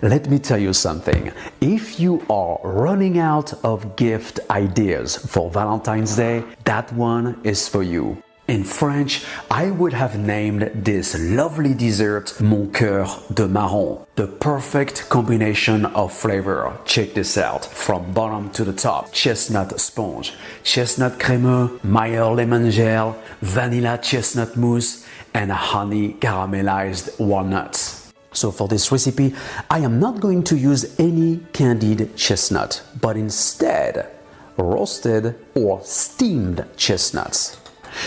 Let me tell you something. If you are running out of gift ideas for Valentine's Day, that one is for you. In French, I would have named this lovely dessert Mon cœur de marron. The perfect combination of flavor. Check this out. From bottom to the top. Chestnut sponge, chestnut crémeux, Meyer lemon gel, vanilla chestnut mousse, and honey caramelized walnuts. So for this recipe, I am not going to use any candied chestnut, but instead roasted or steamed chestnuts.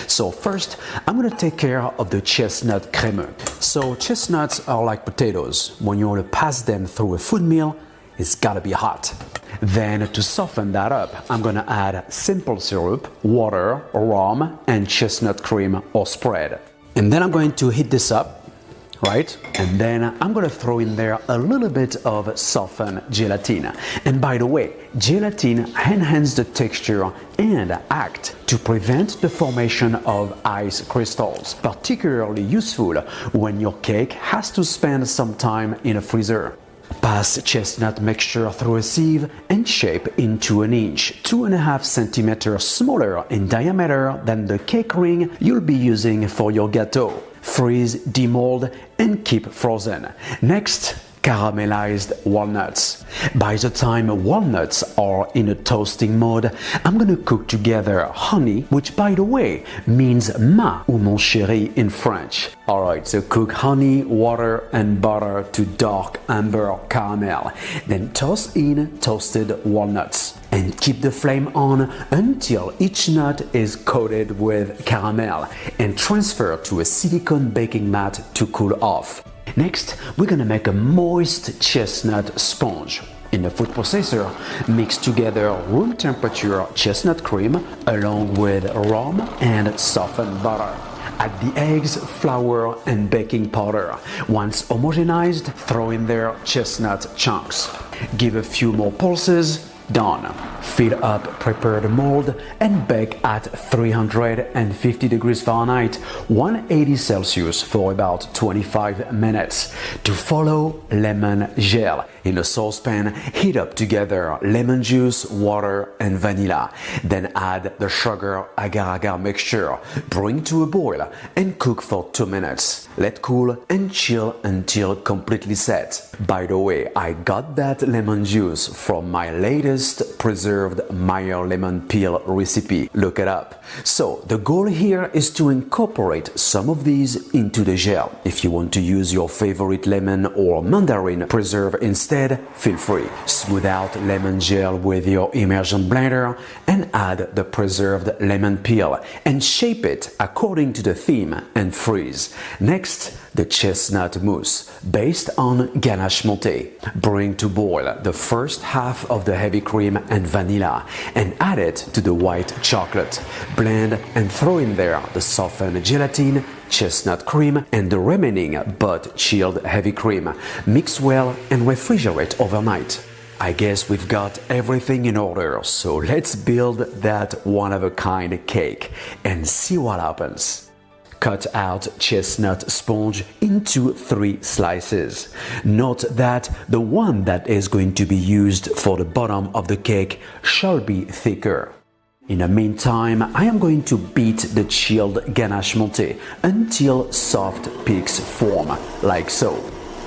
So first, I'm going to take care of the chestnut crémeux. So chestnuts are like potatoes. When you want to pass them through a food mill, it's got to be hot. Then to soften that up, I'm going to add simple syrup, water, rum, and chestnut cream or spread. And then I'm going to heat this up. Right? And then I'm going to throw in there a little bit of softened gelatin. And by the way, gelatin enhances the texture and act to prevent the formation of ice crystals, particularly useful when your cake has to spend some time in a freezer. Pass chestnut mixture through a sieve and shape into an inch, 2.5 centimeters smaller in diameter than the cake ring you'll be using for your gâteau. Freeze, demold, and keep frozen. Next, caramelized walnuts. By the time walnuts are in a toasting mode, I'm gonna cook together honey, which by the way means ma ou mon chéri in French. Alright, so cook honey, water, and butter to dark amber caramel. Then toss in toasted walnuts. And keep the flame on until each nut is coated with caramel and transfer to a silicone baking mat to cool off. Next, we're gonna make a moist chestnut sponge. In a food processor, mix together room temperature chestnut cream along with rum and softened butter. Add the eggs, flour, and baking powder. Once homogenized, throw in there chestnut chunks. Give a few more pulses. Done. Fill up prepared mold and bake at 350 degrees Fahrenheit, 180 Celsius for about 25 minutes. To follow, lemon gel. In a saucepan, heat up together lemon juice, water, and vanilla. Then add the sugar agar-agar mixture. Bring to a boil and cook for 2 minutes. Let cool and chill until completely set. By the way, I got that lemon juice from my latest preserved Meyer lemon peel recipe. Look it up. So the goal here is to incorporate some of these into the gel. If you want to use your favorite lemon or mandarin preserve instead, feel free. Smooth out lemon gel with your immersion blender and add the preserved lemon peel and shape it according to the theme and freeze. Next, the chestnut mousse based on ganache montée. Bring to boil the first half of the heavy cream and vanilla and add it to the white chocolate. Blend and throw in there the softened gelatin, chestnut cream, and the remaining but chilled heavy cream. Mix well and refrigerate overnight. I guess we've got everything in order, so let's build that one-of-a-kind cake and see what happens. Cut out chestnut sponge into 3 slices. Note that the one that is going to be used for the bottom of the cake shall be thicker. In the meantime, I am going to beat the chilled ganache montée until soft peaks form, like so.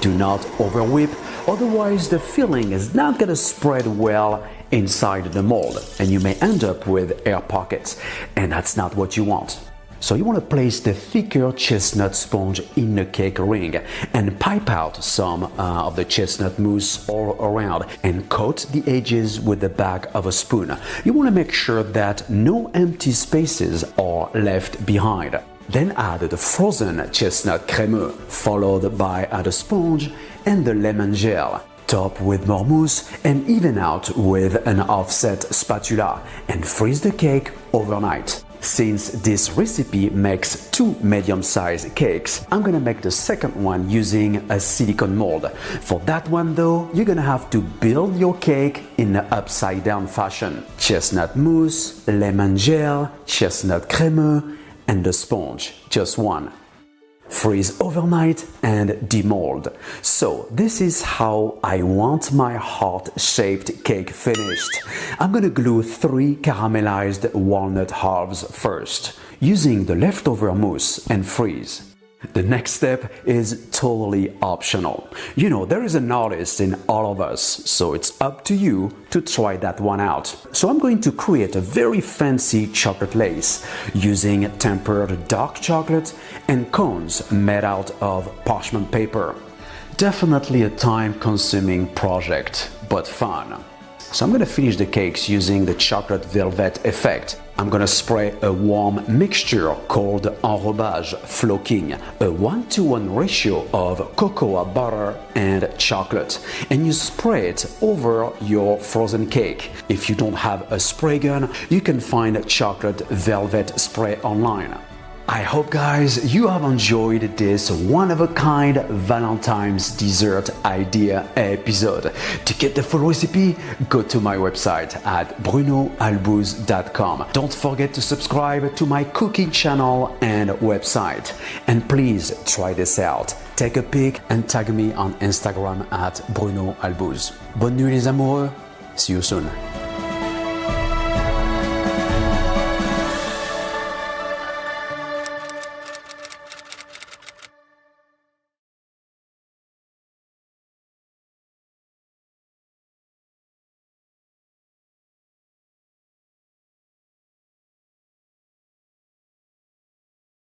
Do not overwhip, otherwise the filling is not going to spread well inside the mold and you may end up with air pockets, and that's not what you want. So you want to place the thicker chestnut sponge in the cake ring and pipe out some of the chestnut mousse all around and coat the edges with the back of a spoon. You want to make sure that no empty spaces are left behind. Then add the frozen chestnut crémeux, followed by the sponge and the lemon gel. Top with more mousse and even out with an offset spatula and freeze the cake overnight. Since this recipe makes 2 medium-sized cakes, I'm gonna make the second one using a silicone mold. For that one though, you're gonna have to build your cake in an upside-down fashion. Chestnut mousse, lemon gel, chestnut crémeux, and the sponge, just one. freeze overnight, and demold. So this is how I want my heart-shaped cake finished. I'm gonna glue 3 caramelized walnut halves first, using the leftover mousse, and freeze. The next step is totally optional. You know, there is an artist in all of us, so it's up to you to try that one out. So I'm going to create a very fancy chocolate lace using tempered dark chocolate and cones made out of parchment paper. Definitely a time-consuming project, but fun. So I'm going to finish the cakes using the chocolate velvet effect. I'm going to spray a warm mixture called enrobage floquing, a 1-to-1 ratio of cocoa butter and chocolate, and you spray it over your frozen cake. If you don't have a spray gun, you can find chocolate velvet spray online. I hope, guys, you have enjoyed this one-of-a-kind Valentine's dessert idea episode. To get the full recipe, go to my website at brunoalbouze.com. Don't forget to subscribe to my cooking channel and website. And please try this out. Take a pic and tag me on Instagram at Bruno Albouze. Bonne nuit les amoureux. See you soon.